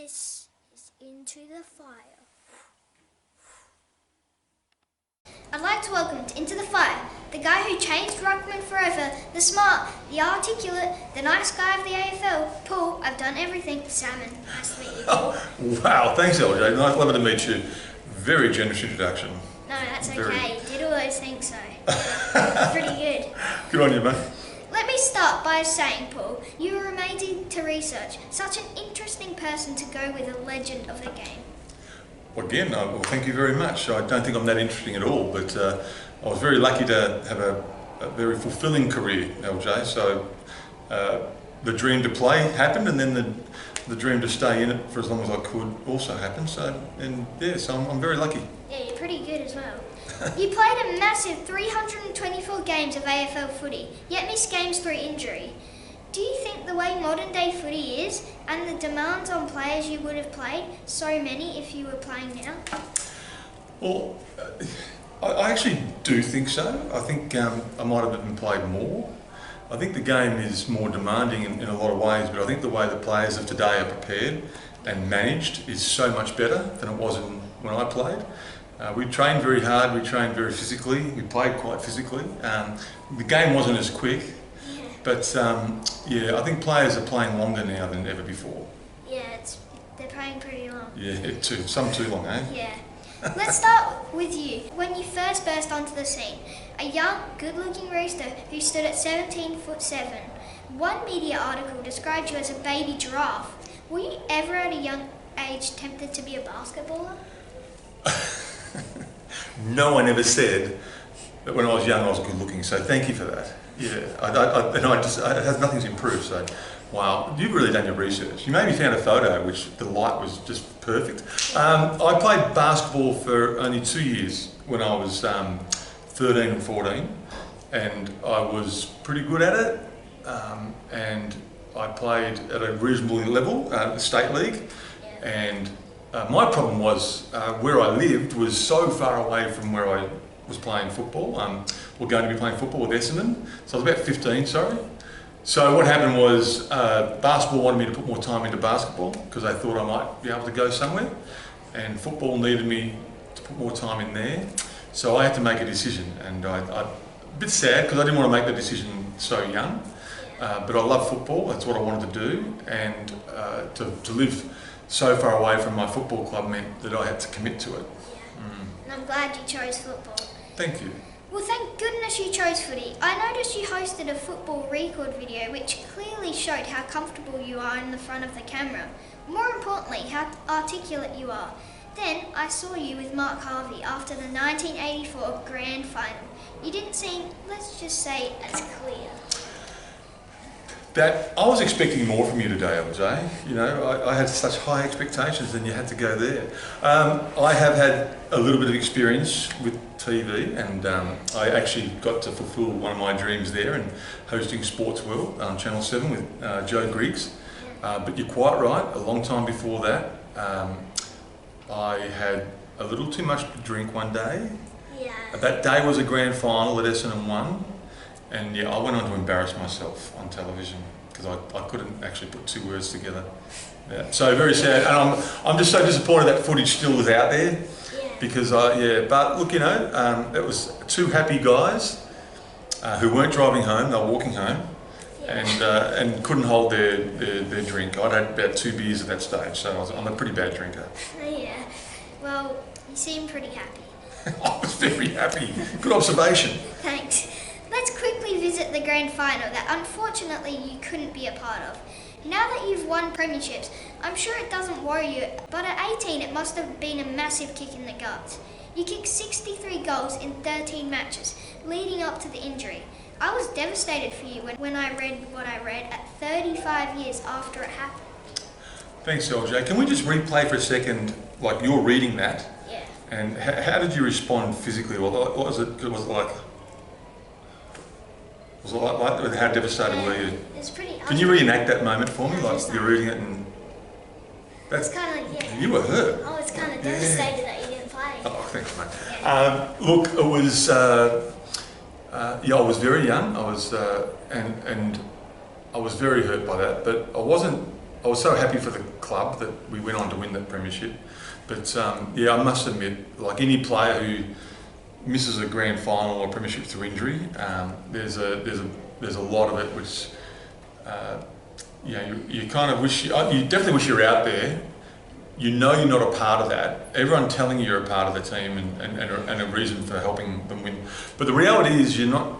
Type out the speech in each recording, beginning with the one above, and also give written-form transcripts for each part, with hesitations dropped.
This is Into the Fire. I'd like to welcome to Into the Fire the guy who changed ruckman forever, the smart, the articulate, the nice guy of the AFL, Paul, I've done everything, Salmon. Nice to meet you, Paul. Wow, thanks LJ, nice, lovely to meet you. Very generous introduction. No, that's okay, you did all those things, so pretty good. Good on you, mate. Let me start by saying, Paul, you were amazing to research. Such an interesting person to go with a legend of the game. Well, again, well, thank you very much. I don't think I'm that interesting at all, but I was very lucky to have a very fulfilling career, LJ. So the dream to play happened, and then the dream to stay in it for as long as I could also happened. So I'm very lucky. Yeah, you're pretty good as well. You played a massive 324 games of AFL footy, yet missed games through injury. Do you think the way modern day footy is, and the demands on players you would have played so many if you were playing now? Well, I actually do think so. I think I might have even played more. I think the game is more demanding in a lot of ways, but I think the way the players of today are prepared and managed is so much better than it was when I played. We trained very hard, we trained very physically, we played quite physically. The game wasn't as quick, but I think players are playing longer now than ever before. Yeah, they're playing pretty long. Yeah, some too long, eh? Yeah. Let's start with you. When you first burst onto the scene, a young, good-looking rooster who stood at 17'7". One media article described you as a baby giraffe. Were you ever at a young age tempted to be a basketballer? No one ever said that when I was young I was good looking, so thank you for that. Yeah, nothing's improved, so wow, you've really done your research. You maybe found a photo which the light was just perfect. I played basketball for only 2 years when I was 13 and 14, and I was pretty good at it, and I played at a reasonable level, the state league, and my problem was where I lived was so far away from where I was playing football, or going to be playing football with Essendon. So I was about 15, sorry. So what happened was basketball wanted me to put more time into basketball because they thought I might be able to go somewhere, and football needed me to put more time in there. So I had to make a decision, and I'm a bit sad because I didn't want to make the decision so young, but I love football, that's what I wanted to do, and to live so far away from my football club meant that I had to commit to it. And I'm glad you chose football. Thank you. Well, thank goodness you chose footy. I noticed you hosted a football record video which clearly showed how comfortable you are in the front of the camera. More importantly, how articulate you are. Then I saw you with Mark Harvey after the 1984 Grand Final. You didn't seem, let's just say, as clear. I was expecting more from you today, LJ. You know, I had such high expectations and you had to go there. I have had a little bit of experience with TV, and I actually got to fulfil one of my dreams there in hosting Sports World on Channel 7 with Joe Griggs. But you're quite right, a long time before that, I had a little too much to drink one day. Yeah. That day was a grand final that Essendon won. And I went on to embarrass myself on television because I couldn't actually put two words together. Yeah. So very sad, and I'm just so disappointed that footage still is out there. Because but look, you know, it was two happy guys who weren't driving home; they were walking home, and couldn't hold their drink. I'd had about 2 beers at that stage, so I'm a pretty bad drinker. Yeah. Well, you seem pretty happy. I was very happy. Good observation. Thanks. Let's quickly visit the grand final that unfortunately you couldn't be a part of. Now that you've won premierships, I'm sure it doesn't worry you, but at 18 it must have been a massive kick in the guts. You kicked 63 goals in 13 matches, leading up to the injury. I was devastated for you when I read what I read at 35 years after it happened. Thanks, LJ. Can we just replay for a second, like you're reading that? Yeah. And how did you respond physically? What was it? Was it like how devastated were you? It was pretty. Can you reenact that moment for me? Like you're reading it and that's kind of like, you were hurt. I was kind of devastated that you didn't play. Oh, thanks, mate. Yeah. Look, it was. I was very young. I was and I was very hurt by that. But I I was so happy for the club that we went on to win that premiership. But I must admit, like any player who misses a grand final or premiership through injury, there's a lot of it which you kind of wish you definitely wish you were out there. You know you're not a part of that. Everyone telling you you're a part of the team and a reason for helping them win. But the reality is you're not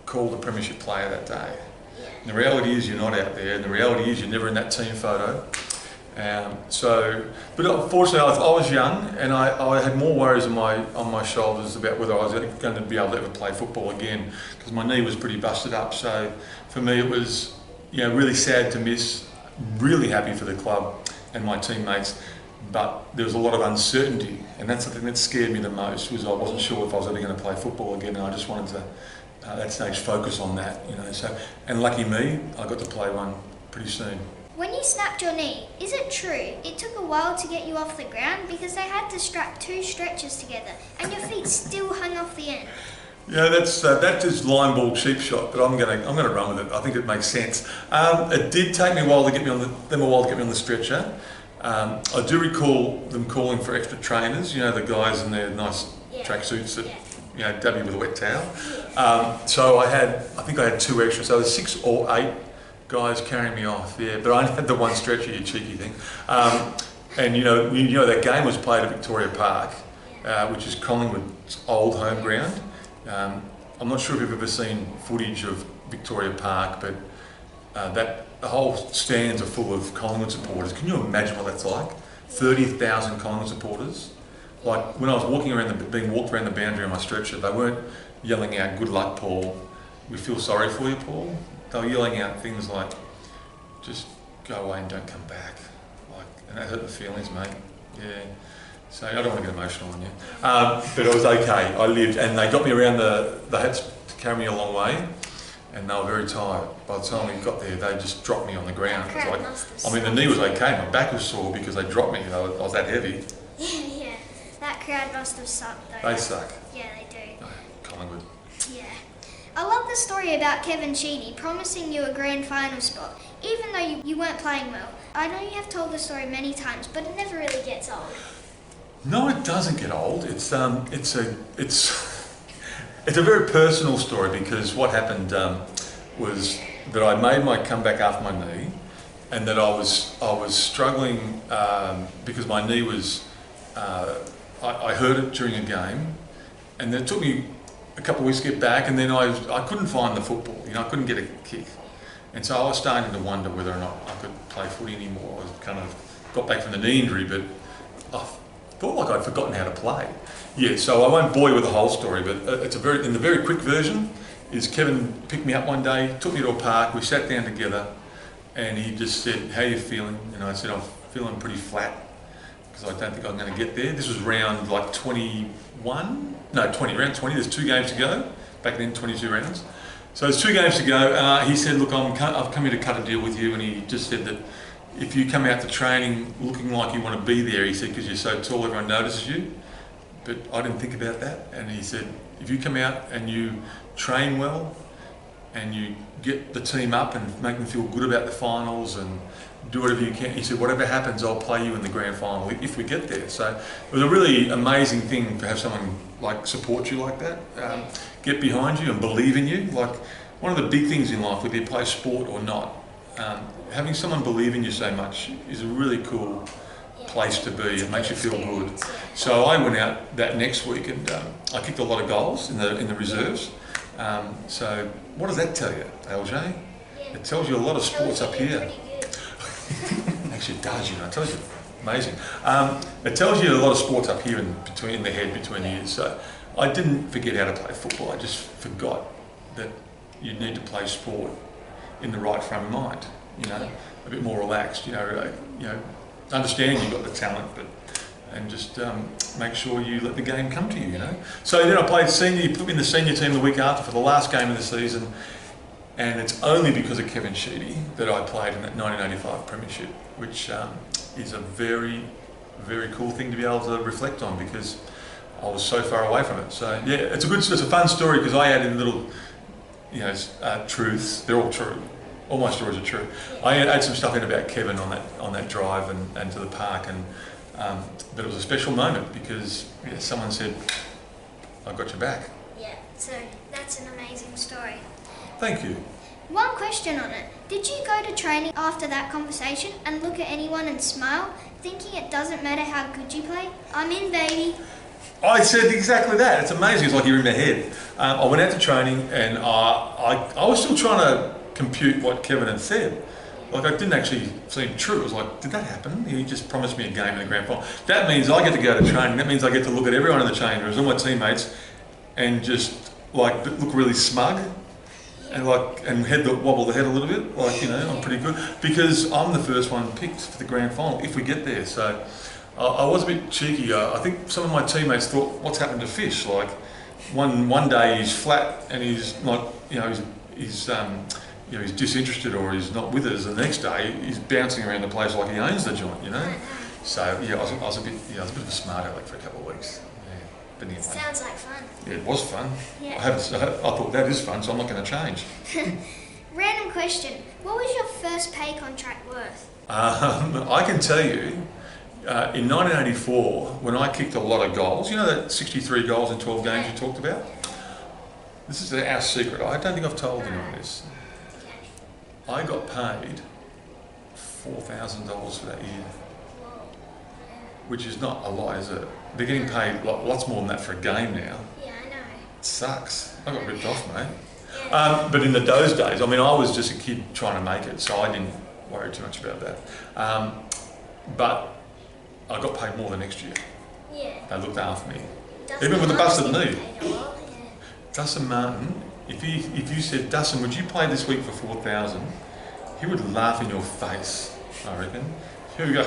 called a premiership player that day. And the reality is you're not out there, and the reality is you're never in that team photo. But unfortunately, I was young, and I had more worries on my shoulders about whether I was going to be able to ever play football again, because my knee was pretty busted up. So for me, it was really sad to miss. Really happy for the club and my teammates, but there was a lot of uncertainty, and that's the thing that scared me the most. Was I wasn't sure if I was ever going to play football again, and I just wanted to at that stage focus on that. So, and lucky me, I got to play one pretty soon. When you snapped your knee, is it true it took a while to get you off the ground because they had to strap 2 stretchers together and your feet still hung off the end? Yeah, that is line ball cheap shot, but I'm gonna run with it. I think it makes sense. It did take me a while to get me on the stretcher. I do recall them calling for extra trainers. The guys in their nice tracksuits that dab you with a wet towel. So I think I had 2 extra. So there's 6 or 8 guys carrying me off. Yeah, but I only had the one stretcher. You cheeky thing. And that game was played at Victoria Park, which is Collingwood's old home ground. I'm not sure if you've ever seen footage of Victoria Park, but the whole stands are full of Collingwood supporters. Can you imagine what that's like? 30,000 Collingwood supporters. Like when I was being walked around the boundary on my stretcher, they weren't yelling out, "Good luck, Paul. We feel sorry for you, Paul." They were yelling out things like, "Just go away and don't come back." And that hurt the feelings, mate. Yeah. So I don't want to get emotional on you, but it was okay. I lived, and they got me around they had to carry me a long way, and they were very tired. By the time we got there, they just dropped me on the ground. The knee was okay. My back was sore because they dropped me. I was that heavy. Yeah, that crowd must have sucked though. They suck. Yeah, they do. Collingwood. Yeah. I love the story about Kevin Sheedy promising you a grand final spot, even though you weren't playing well. I know you have told the story many times, but it never really gets old. No, it doesn't get old. It's a very personal story, because what happened was that I made my comeback after my knee, and that I was struggling because my knee was I hurt it during a game, and then it took me a couple of weeks to get back, and then I couldn't find the football. I couldn't get a kick, and so I was starting to wonder whether or not I could play footy anymore. I was kind of got back from the knee injury, but I felt like I'd forgotten how to play. Yeah, so I won't bore you with the whole story, but in the very quick version, is Kevin picked me up one day, took me to a park, we sat down together, and he just said, "How are you feeling?" And I said, "I'm feeling pretty flat, because I don't think I'm going to get there." This was round like 21? No, 20, round 20, there's 2 games to go. Back then, 22 rounds. So there's 2 games to go. He said, "Look, I've come here to cut a deal with you," and he just said that if you come out to training looking like you want to be there, he said, because you're so tall, everyone notices you. But I didn't think about that. And he said, if you come out and you train well and you get the team up and make them feel good about the finals and do whatever you can, he said, whatever happens, I'll play you in the grand final if we get there. So it was a really amazing thing to have someone support you like that, get behind you and believe in you. Like one of the big things in life, whether you play sport or not, having someone believe in you so much is a really cool place to be. It makes you feel good. So I went out that next week and I kicked a lot of goals in the reserves. So what does that tell you, LJ? It tells you a lot of sports up here. Actually, it does. It tells you. Amazing. It tells you a lot of sports up here in the head, between the ears. So I didn't forget how to play football. I just forgot that you need to play sport in the right frame of mind. A bit more relaxed. Understanding you've got the talent, and just make sure you let the game come to you. So then I played senior. He put me in the senior team the week after for the last game of the season, and it's only because of Kevin Sheedy that I played in that 1985 premiership, which is a very, very cool thing to be able to reflect on, because I was so far away from it. So yeah, it's a fun story, because I add in little, truths. They're all true. all my stories are true. Yeah. I had some stuff in about Kevin on that drive and to the park, and but it was a special moment because someone said, "I've got your back." Yeah, so that's an amazing story. Thank you. One question on it. Did you go to training after that conversation and look at anyone and smile, thinking it doesn't matter how good you play? I'm in, baby. I said exactly that. It's amazing. It's like you're in my head. I went out to training and I was still trying to compute what Kevin had said. Like, I didn't actually seem true. It was like, did that happen? He just promised me a game in the grand final. That means I get to go to training. That means I get to look at everyone in the change rooms, all my teammates, and just like look really smug and wobble the head a little bit. Like, you know, I'm pretty good because I'm the first one picked for the grand final if we get there. So I was a bit cheeky. I think some of my teammates thought, what's happened to Fish? Like, one day he's flat and he's not, he's disinterested or he's not with us. The next day he's bouncing around the place like he owns the joint, you know. So yeah, I was a bit of a smart aleck for a couple of weeks. Yeah, but anyway. Sounds like fun. Yeah, it was fun. Yeah. I thought that is fun, so I'm not going to change. Random question. What was your first pay contract worth? I can tell you. In 1984, when I kicked a lot of goals, you know that 63 goals in 12 games you talked about? This is our secret. I don't think I've told anyone this. I got paid $4,000 for that year, which is not a lot, is it? They're getting paid lots more than that for a game now. Yeah, I know. It sucks. I got ripped off, mate. Yeah. But in those days, I mean, I was just a kid trying to make it, so I didn't worry too much about that. But I got paid more the next year. Yeah. They looked after me. Dustin Even with a busted Martin's knee. getting paid a lot, yeah. Dustin Martin, if you said, Dustin, would you play this week for 4,000? He would laugh in your face, I reckon. He would go,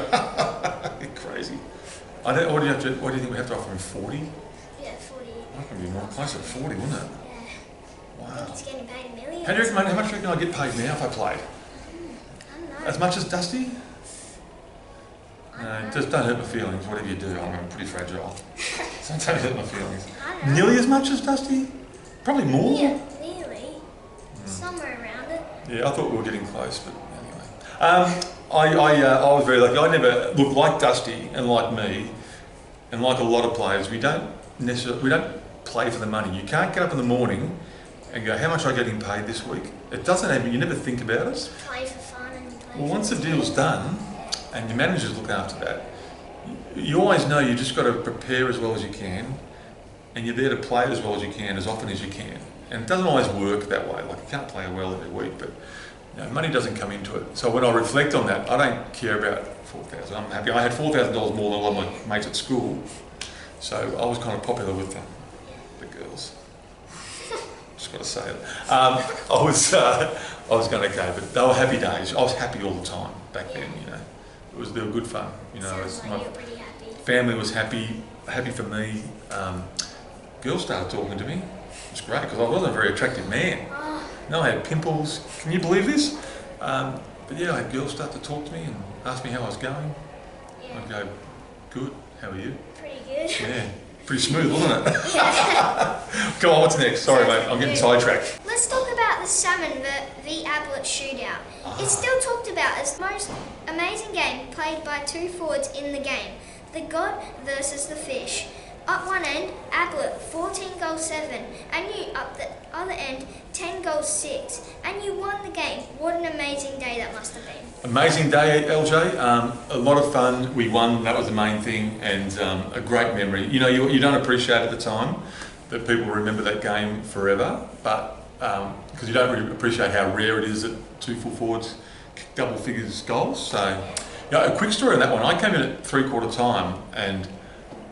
you're crazy. What do you think we have to offer him, 40? Yeah, 40. That could be more closer to 40, wouldn't it? Yeah. Wow. He's getting paid millions. How do you reckon, mate, how much do you reckon I get paid now if I played? I don't know. As much as Dusty? I No, don't know. just don't hurt my feelings, whatever you do. I'm pretty fragile. So don't hurt my feelings. I don't know. Nearly as much as Dusty? Probably more? Yeah, nearly. Somewhere around it. Yeah, I thought we were getting close, but anyway. I was very lucky. I never look like Dusty and like me, and like a lot of players. We don't play for the money. You can't get up in the morning and go, how much am I getting paid this week? It doesn't happen. You never think about it. Just play for fun and play Well, for once the deal's done, and your managers look after that, you always know you just got to prepare as well as you can, and you're there to play as well as you can, as often as you can. And it doesn't always work that way. Like, you can't play well every week, but money doesn't come into it. So when I reflect on that, I don't care about 4,000. I'm happy. I had $4,000 more than a lot of my mates at school, so I was kind of popular with the girls. Just got to say it. I was going okay, but they were happy days. I was happy all the time back then. You know, they were good fun. You know, Sounds like my you're pretty happy. family was happy for me. Girls started talking to me. It was great because I wasn't a very attractive man. Oh, No, I had pimples. Can you believe this? But yeah, I had girls start to talk to me and ask me how I was going. yeah. I'd go, good. How are you? Pretty good. Yeah, pretty smooth, wasn't it? Yeah. Come on, what's next? Sorry, mate, I'm getting sidetracked. Let's talk about the Salmon v Ablett shootout. It's still talked about as the most amazing game played by two forwards in the game. The God versus the Fish. Up one end, Ablett 14 goals 7, and you up the other end 10 goals 6, and you won the game. What an amazing day that must have been. Amazing day, LJ. A lot of fun. We won. That was the main thing, and a great memory. You know, you don't appreciate at the time that people remember that game forever, but because you don't really appreciate how rare it is that two full forwards kick double figures goals. So, a quick story on that one. I came in at 3/4 time, and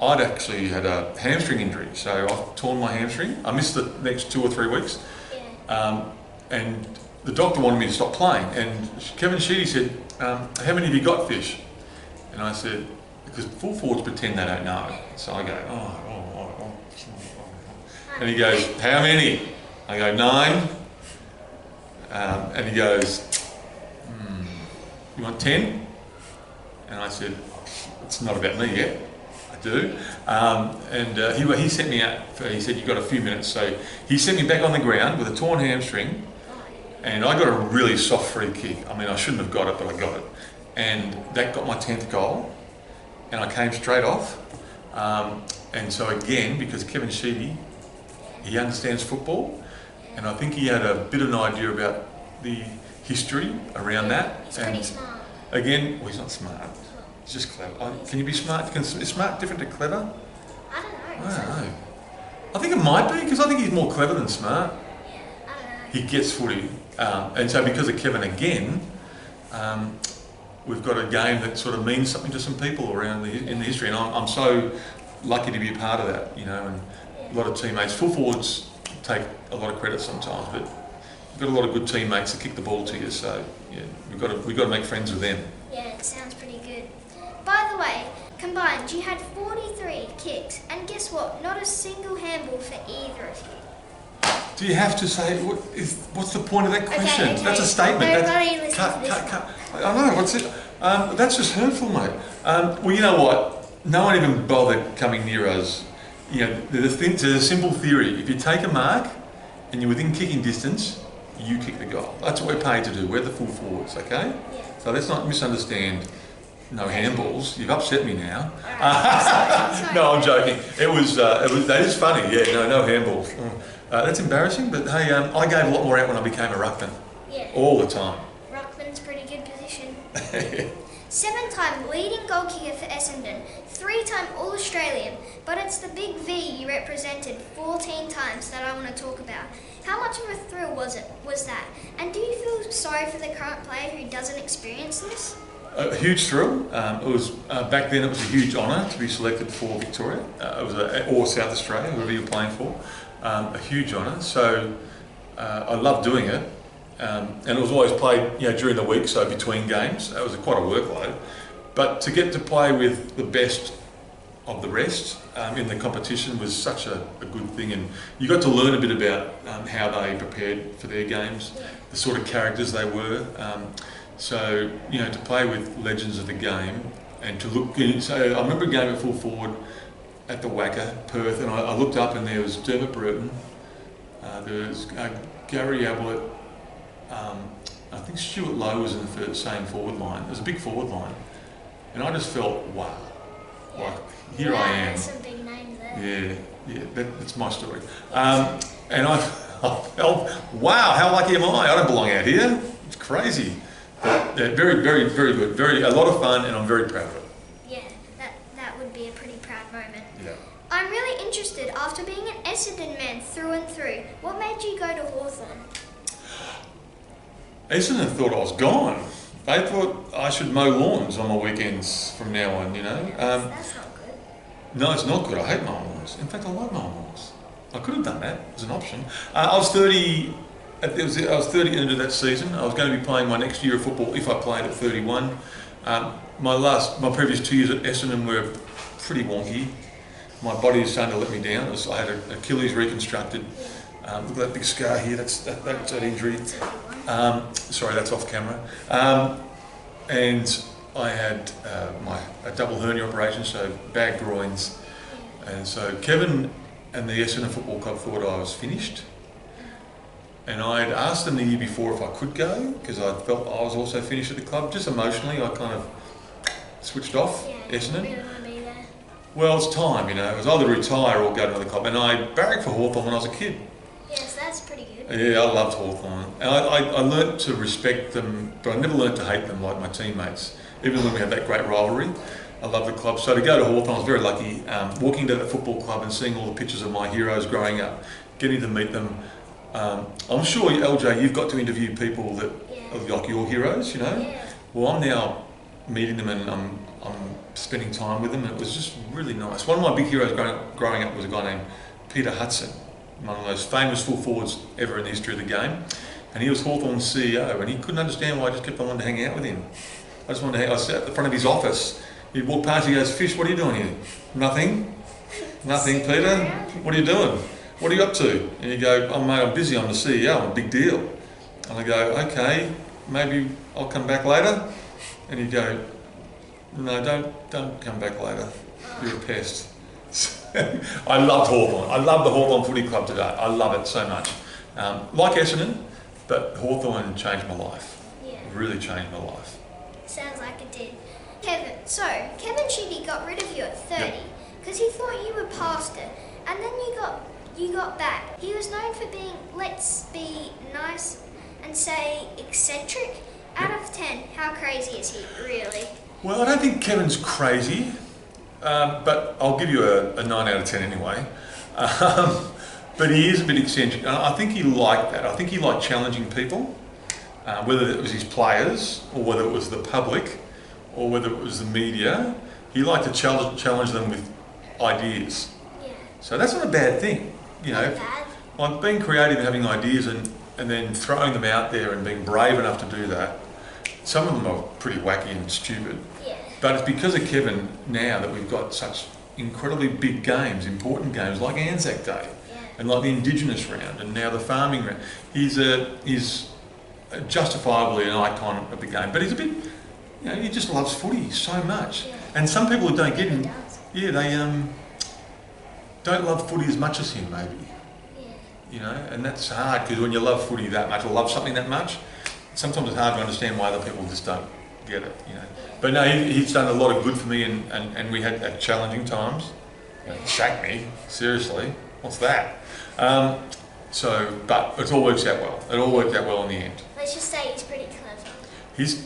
I'd actually had a hamstring injury, so I've torn my hamstring. I missed the next 2 or 3 weeks, and the doctor wanted me to stop playing. And Kevin Sheedy said, "How many have you got, Fish?" And I said, because full forwards pretend they don't know. So I go, oh. And he goes, "How many?" I go, 9. And he goes, "You want 10?" And I said, "It's not about me yet." Do. He sent me out. He said, "You've got a few minutes." So he sent me back on the ground with a torn hamstring, And I got a really soft free kick. I mean, I shouldn't have got it, but I got it. And that got my 10th goal. And I came straight off. And so again, because Kevin Sheedy, he understands football. And I think he had a bit of an idea about the history around that. He's pretty smart. Again, well, he's not smart. He's just clever. Can you be smart? Is smart different to clever? I don't know. I don't know. I think it might be, because I think he's more clever than smart. Yeah, I don't know. He gets footy. And so because of Kevin again, we've got a game that sort of means something to some people around in the history. And I'm so lucky to be a part of that, you know, and a lot of teammates. Full forwards take a lot of credit sometimes, but you've got a lot of good teammates that kick the ball to you, so yeah, we've got to make friends with them. Yeah, it sounds pretty good. By the way, combined, you had 43 kicks, and guess what? Not a single handball for either of you. Do you have to say, what's the point of that question? Okay. That's a statement. Nobody listen cut, to this cut, one. cut. I know, what's it? That's just hurtful, mate. Well, you know what? No one even bothered coming near us. You know, there's a simple theory. If you take a mark and you're within kicking distance, you kick the goal. That's what we're paid to do. We're the full forwards, okay? Yeah. So let's not misunderstand. No handballs. You've upset me now. Sorry. No, I'm joking. It was. That is funny. Yeah. No handballs. That's embarrassing. But hey, I gave a lot more out when I became a ruckman. Yeah. All the time. Ruckman's a pretty good position. 7-time leading goal kicker for Essendon, 3-time All-Australian, but it's the big V you represented 14 times that I want to talk about. How much of a thrill was that? And do you feel sorry for the current player who doesn't experience this? A huge thrill. It was back then. It was a huge honour to be selected for Victoria, or South Australia, whoever you're playing for. A huge honour. So I loved doing it, and it was always played, you know, during the week, so between games. It was quite a workload, but to get to play with the best of the rest in the competition was such a good thing, and you got to learn a bit about how they prepared for their games, the sort of characters they were. So, you know, to play with legends of the game and to look. So I remember a game at full forward at the Wacker, Perth, and I looked up and there was Dermot Burton, there was Gary Ablett, I think Stuart Lowe was in the same forward line. It was a big forward line, and I just felt, wow, like here I am. Some big names there. Yeah, that's my story. And I felt, wow, how lucky am I? I don't belong out here. It's crazy. But, very, very, very good. A lot of fun, and I'm very proud of it. Yeah, that would be a pretty proud moment. Yeah. I'm really interested, after being an Essendon man through and through, what made you go to Hawthorn? Essendon thought I was gone. They thought I should mow lawns on my weekends from now on, you know. That's not good. No, it's not good. I hate mowing lawns. In fact, I love mowing lawns. I could have done that as an option. I was 30 at the end of that season. I was going to be playing my next year of football if I played at 31. My previous 2 years at Essendon were pretty wonky. My body is starting to let me down. I had an Achilles reconstructed. Look at that big scar here. That's that injury. Sorry, that's off camera. And I had a double hernia operation, so bad groins. And so Kevin and the Essendon Football Club thought I was finished. And I had asked them the year before if I could go, because I felt I was also finished at the club. Just emotionally, I kind of switched off Essendon. Really want to be there. Well, it's time, you know. It was either retire or go to another club. And I barracked for Hawthorn when I was a kid. Yes, that's pretty good. Yeah, I loved Hawthorn. And I learnt to respect them, but I never learnt to hate them like my teammates. Even when we had that great rivalry, I loved the club. So to go to Hawthorn, I was very lucky. Walking to that football club and seeing all the pictures of my heroes growing up, getting to meet them. I'm sure, LJ, you've got to interview people that are like your heroes, you know? Yeah. Well, I'm now meeting them and I'm spending time with them, and it was just really nice. One of my big heroes growing up was a guy named Peter Hudson, one of those famous full forwards ever in the history of the game. And he was Hawthorn's CEO, and he couldn't understand why I just kept on wanting to hang out with him. I sat at the front of his office. He'd walk past, he goes, "Fish, what are you doing here?" "Nothing." "Nothing, Peter. What are you doing? What are you up to?" And you go, "Oh mate, I'm busy, I'm the CEO, I'm a big deal." And I go, "Okay, maybe I'll come back later." And he'd go, "No, don't come back later. You're a pest." I loved Hawthorn. I love the Hawthorn Footy Club today. I love it so much. Like Essendon, But Hawthorn changed my life. Yeah. Really changed my life. Sounds like it did. Kevin Sheedy got rid of you at 30 Yep. because he thought you were past it, and then you got back. He was known for being, let's be nice and say, eccentric. Out of 10, how crazy is he, really? Well, I don't think Kevin's crazy, but I'll give you a 9 out of 10 anyway. But he is a bit eccentric. And I think he liked that. I think he liked challenging people, whether it was his players or whether it was the public or whether it was the media. He liked to challenge them with ideas. Yeah. So that's not a bad thing, you know. Not bad. Like being creative and having ideas and then throwing them out there and being brave enough to do that. Some of them are pretty wacky and stupid. Yeah. But it's because of Kevin now that we've got such incredibly big games, important games like Anzac Day and like the Indigenous round and now the farming round. He's justifiably an icon of the game, but he's a bit, you know, he just loves footy so much. Yeah. And some people who don't get He him, does. yeah, they don't love footy as much as him maybe. Yeah. You know, and that's hard because when you love footy that much or love something that much, sometimes it's hard to understand why other people just don't get it, you know. But no, he's done a lot of good for me and we had at challenging times. You know, sacked me, seriously, what's that? But it all works out well. It all worked out well in the end. Let's just say he's pretty clever. He's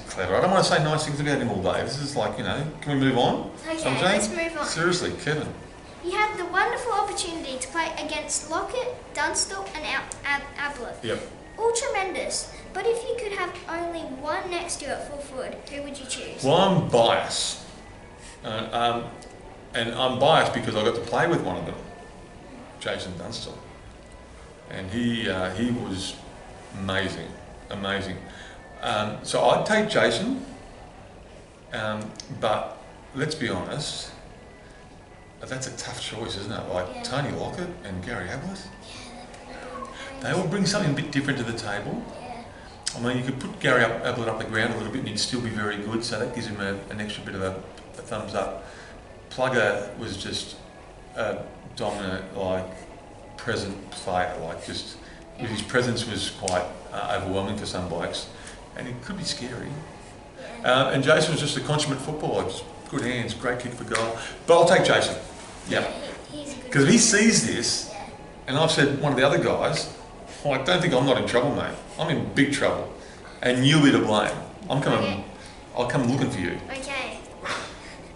clever. I don't want to say nice things about him all day. This is like, you know, can we move on? Okay, let's move on. Seriously, Kevin. You had the wonderful opportunity to play against Lockett, Dunstall and Ablett. Yep. All tremendous, but if you could have only one next to you at full forward, who would you choose? Well, I'm biased. And I'm biased because I got to play with one of them, Jason Dunstall. And he was amazing. So I'd take Jason, but let's be honest, that's a tough choice, isn't it? Like Yeah. Tony Lockett and Gary Ablett. Yeah, They all bring something a bit different to the table. yeah. I mean, you could put Gary Ablett up the ground a little bit and he'd still be very good, so that gives him an extra bit of a thumbs up. Plugger was just a dominant, like, present player, like just, his presence was quite overwhelming for some blokes, and it could be scary. And Jason was just a consummate footballer, just good hands, great kick for goal. But I'll take Jason, yeah. He's a good Because if he sees this, Yeah. and I've said one of the other guys, well, I don't think I'm not in trouble, mate. I'm in big trouble. And you'll be to blame. I'm coming, Okay. I'll come looking for you.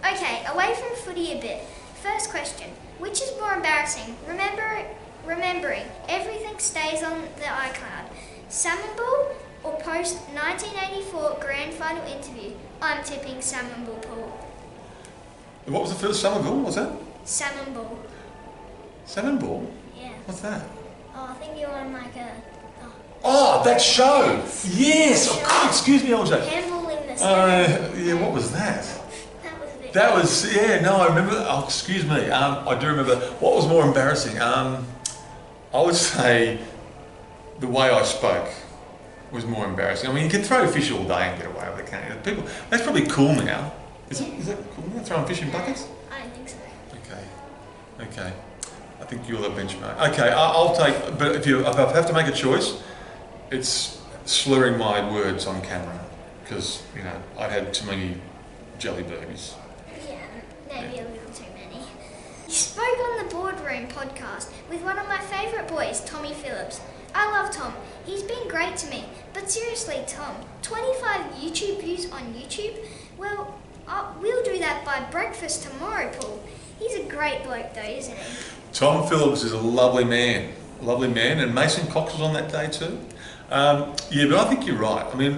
Okay, away from footy a bit. First question, which is more embarrassing? Remembering everything stays on the iCloud. Salmon Ball or post 1984 Grand Final interview? I'm tipping Salmon Ball, Paul. What was the first Somerville? What was that? Salmon Ball. Salmon Ball? Yeah. What's that? Oh, I think you're on like a Oh, that show! Yes! Of course, excuse me, OJ. handball in the salmon. Yeah, what was that? That was a bit. That was, yeah, no, I remember, oh, excuse me, I do remember. What was more embarrassing? I would say the way I spoke was more embarrassing. I mean, you can throw fish all day and get away with it, can't you? People, that's probably cool now. Is that cool now, throwing fish in buckets? I don't think so. Okay. I think you're the benchmark. Okay, I'll take, but if I have to make a choice, it's slurring my words on camera because, you know, I've had too many jelly babies. Yeah, maybe a little too many. You spoke on the Boardroom podcast with one of my favourite boys, Tommy Phillips. I love Tom. He's been great to me. But seriously, Tom, 25 YouTube views on YouTube? Well, we'll do that by breakfast tomorrow, Paul. He's a great bloke though, isn't he? Tom Phillips is a lovely man, and Mason Cox was on that day too. Yeah, but I think you're right. I mean,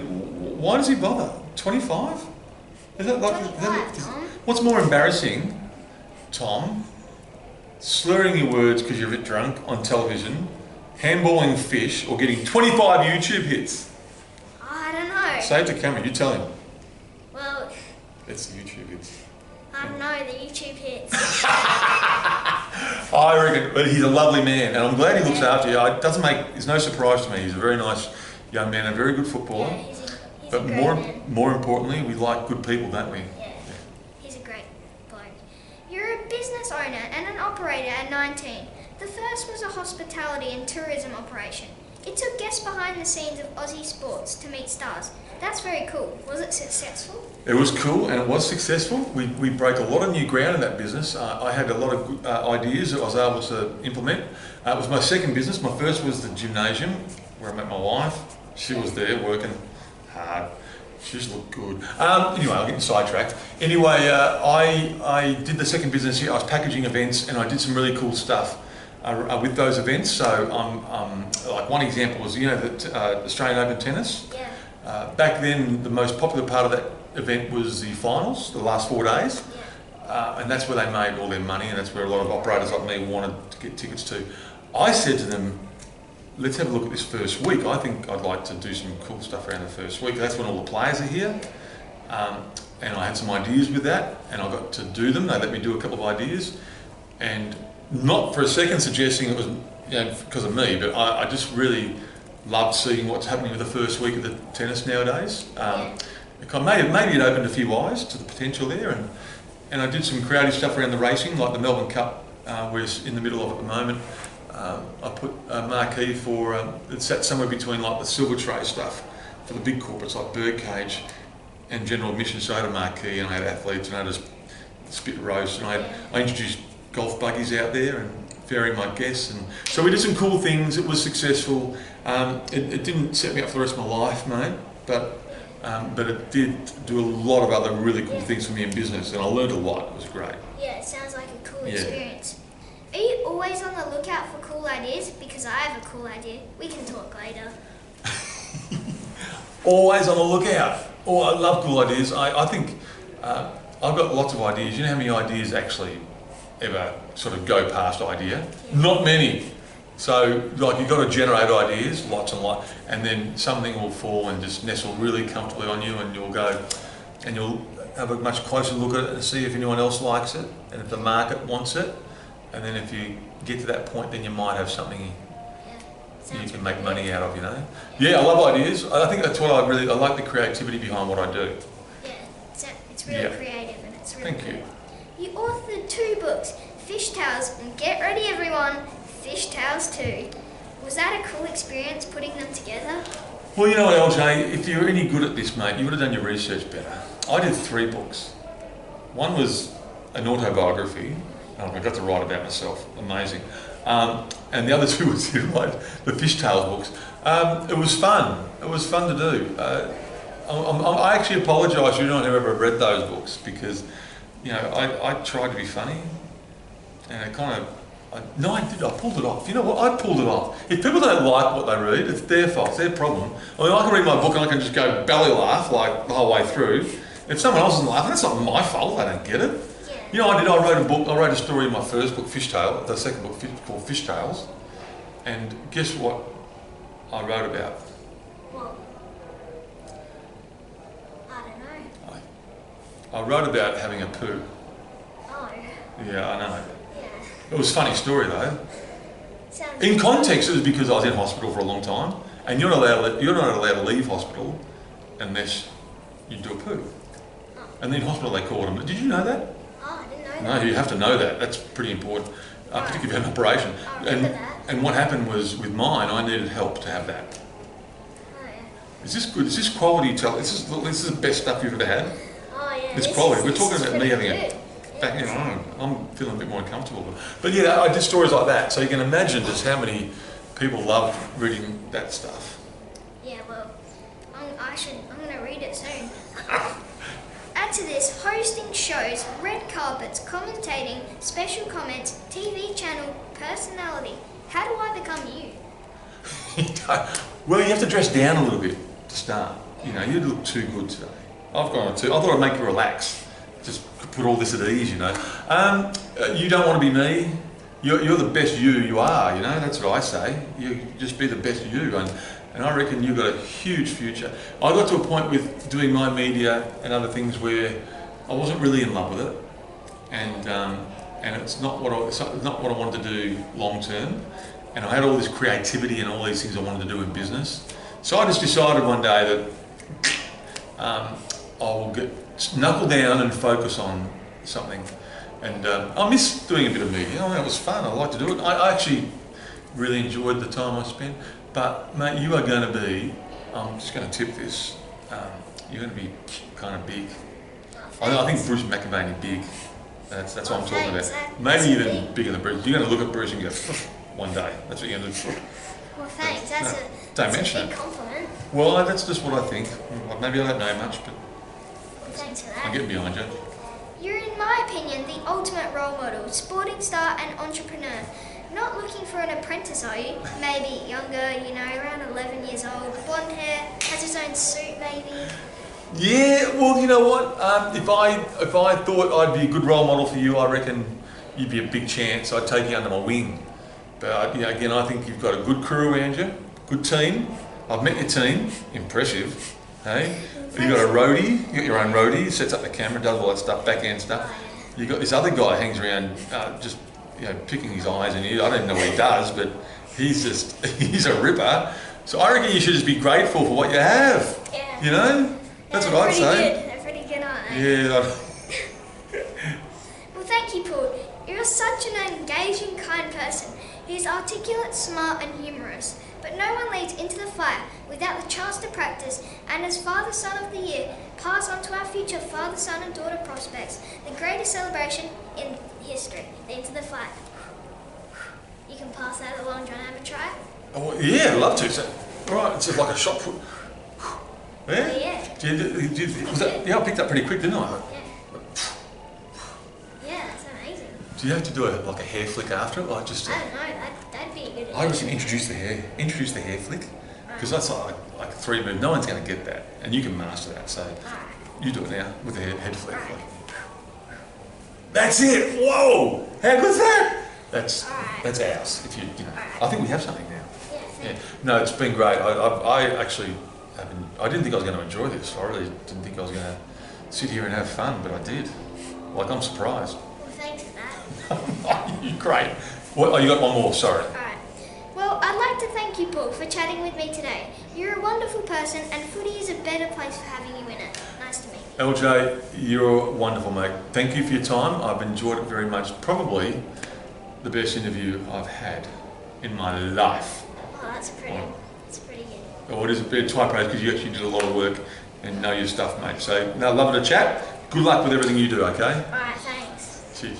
why does he bother? 25? Is that like 25, Tom. What's more embarrassing, Tom? Slurring your words because you're a bit drunk on television, handballing fish, or getting 25 YouTube hits? I don't know. Say it to camera. You tell him. Well, It's the YouTube hits. I don't know, the YouTube hits. I reckon, but he's a lovely man, and I'm glad he looks after you. It's no surprise to me. He's a very nice young man, a very good footballer. Yeah, he's a But great man. more importantly, we like good people, don't we? Yeah, he's a great bloke. You're a business owner and an operator at 19. The first was a hospitality and tourism operation. It took guests behind the scenes of Aussie sports to meet stars. That's very cool. Was it successful? It was cool and it was successful. We broke a lot of new ground in that business. I had a lot of ideas that I was able to implement. It was my second business. My first was the gymnasium where I met my wife. She was there working hard. She just looked good. Anyway, I'm getting sidetracked. Anyway, I did the second business here. I was packaging events and I did some really cool stuff with those events. So like one example was, the Australian Open tennis. Yeah. Back then, the most popular part of that event was the finals, the last 4 days. Yeah. And that's where they made all their money, and that's where a lot of operators like me wanted to get tickets to. I said to them, let's have a look at this first week. I think I'd like to do some cool stuff around the first week. That's when all the players are here. And I had some ideas with that, and I got to do them. They let me do a couple of ideas. And not for a second suggesting it was because of me, but I just really loved seeing what's happening with the first week of the tennis nowadays. Maybe it opened a few eyes to the potential there, and I did some creative stuff around the racing, like the Melbourne Cup, we're in the middle of at the moment. I put a marquee for, it sat somewhere between like the silver tray stuff for the big corporates like Birdcage and General Admission. So I had a marquee and I had athletes and I had a spit roast and I introduced golf buggies out there and ferrying my guests, and so we did some cool things. It was successful. It didn't set me up for the rest of my life, mate, but it did do a lot of other really cool things for me in business, and I learned a lot. It was great. Yeah, it sounds like a cool experience. Are you always on the lookout for cool ideas? Because I have a cool idea. We can talk later. Always on the lookout. Oh, I love cool ideas. I think I've got lots of ideas. You know how many ideas actually ever sort of go past idea? Not many. So like you've got to generate ideas, lots and lots, and then something will fall and just nestle really comfortably on you, and you'll go and you'll have a much closer look at it and see if anyone else likes it and if the market wants it. And then if you get to that point, then you might have something you can make money out of, Yeah, I love ideas. I think that's what I like the creativity behind what I do. Yeah, it's really creative and it's really Thank you. You authored 2 books, Fish Tales and get ready everyone, Fish Tales 2. Was that a cool experience putting them together? Well, you know what, LJ, if you're any good at this, mate, you would have done your research better. I did 3 books. One was an autobiography. I got to write about myself. Amazing. And the other 2 was the Fish Tales books. It was fun. It was fun to do. I actually apologise to anyone who ever read those books because, I tried to be funny, and I did. I pulled it off. You know what? I pulled it off. If people don't like what they read, it's their fault. It's their problem. I mean, I can read my book and I can just go belly laugh like the whole way through. If someone else isn't laughing, that's not my fault. They don't get it. Yeah. I wrote a book. I wrote a story in my first book, Fish Tale. The second book called Fish Tales. And guess what I wrote about? What? I don't know. I wrote about having a poo. Oh. Yeah, I know. Yeah. It was a funny story though. Sounds In context, it was because I was in hospital for a long time, and you're not allowed to leave hospital unless you do a poo. Oh. And then in hospital they called them. Did you know that? Oh, I didn't know No, that. you have to know that. That's pretty important, particularly if you have an operation. I remember that. And what happened was with mine, I needed help to have that. Oh, yeah. Is this good? Is this quality? This is the best stuff you've ever had. Oh, yeah. It's quality. We're this talking is about me pretty having good. I'm feeling a bit more uncomfortable. But yeah, I did stories like that. So you can imagine just how many people loved reading that stuff. Yeah, well, I'm going to read it soon. Add to this, hosting shows, red carpets, commentating, special comments, TV channel, personality. How do I become you? Well, you have to dress down a little bit to start. You look too good today. I thought I'd make you relax. Just put all this at ease, You don't want to be me. You're the best you are, That's what I say. You just be the best you. And I reckon you've got a huge future. I got to a point with doing my media and other things where I wasn't really in love with it. And it's not what I wanted to do long term. And I had all this creativity and all these things I wanted to do in business. So I just decided one day that I will knuckle down and focus on something. And I miss doing a bit of media. It was fun. I like to do it. I actually really enjoyed the time I spent. But mate, you are going to be. I'm just going to tip this. You're going to be kind of big. I think Bruce McAvaney big. That's what I'm talking about. Maybe even bigger than Bruce. You're going to look at Bruce and go, one day. That's what you're going to do. Well, thanks. Don't That's mention a big it. compliment. Well, that's just what I think. Maybe I don't know much, but Well, thanks for I'm that. getting behind you. You're, in my opinion, the ultimate role model, sporting star and entrepreneur. Not looking for an apprentice, are you? Maybe younger, around 11 years old, blonde hair, has his own suit maybe. Yeah, well, you know what? If I thought I'd be a good role model for you, I reckon you'd be a big chance. I'd take you under my wing. But again, I think you've got a good crew around you, good team. I've met your team, impressive. Hey, you got a roadie, you got your own roadie, sets up the camera, does all that stuff, back end stuff. You got this other guy hangs around, just picking his eyes in you. I don't even know what he does, but he's a ripper. So I reckon you should just be grateful for what you have. Yeah. That's what I'd say. They're pretty good, aren't they? Yeah. Well, thank you, Paul. You're such an engaging, kind person. He's articulate, smart, and humorous. But no one leads into the fire without the chance to practice, and as Father Son of the Year, pass on to our future father, son, and daughter prospects the greatest celebration in history, the Into the Fire. You can pass that along. Do you want to have a try? Oh, yeah, I'd love to. So, all right, it's just like a shot put. Yeah? Oh, yeah. Was that, I picked up pretty quick, didn't I? Yeah. Yeah, that's amazing. Do you have to do a hair flick after it? Like just I don't know, that'd be a good I reckon introduce the hair flick. Because that's like a 3 move. No one's going to get that. And you can master that. So you do it now with the head flick. Alright. That's it. Whoa! How good's that? That's Alright. ours. If you Alright. I think we have something now. Yeah, Yeah. No, it's been great. I actually I didn't think I was going to enjoy this. I really didn't think I was going to sit here and have fun, but I did. Like, I'm surprised. Well, thanks for that. You're great. Oh, you got one more. Sorry. Alright. Well, I'd like to thank you, Paul, for chatting with me today. You're a wonderful person, and footy is a better place for having you in it. Nice to meet you. LJ, you're wonderful, mate. Thank you for your time. I've enjoyed it very much. Probably the best interview I've had in my life. Oh, that's pretty good. Oh, it is a bit of praise because you actually did a lot of work and know your stuff, mate. So, no, lovely to chat. Good luck with everything you do, okay? Alright, thanks. Cheers.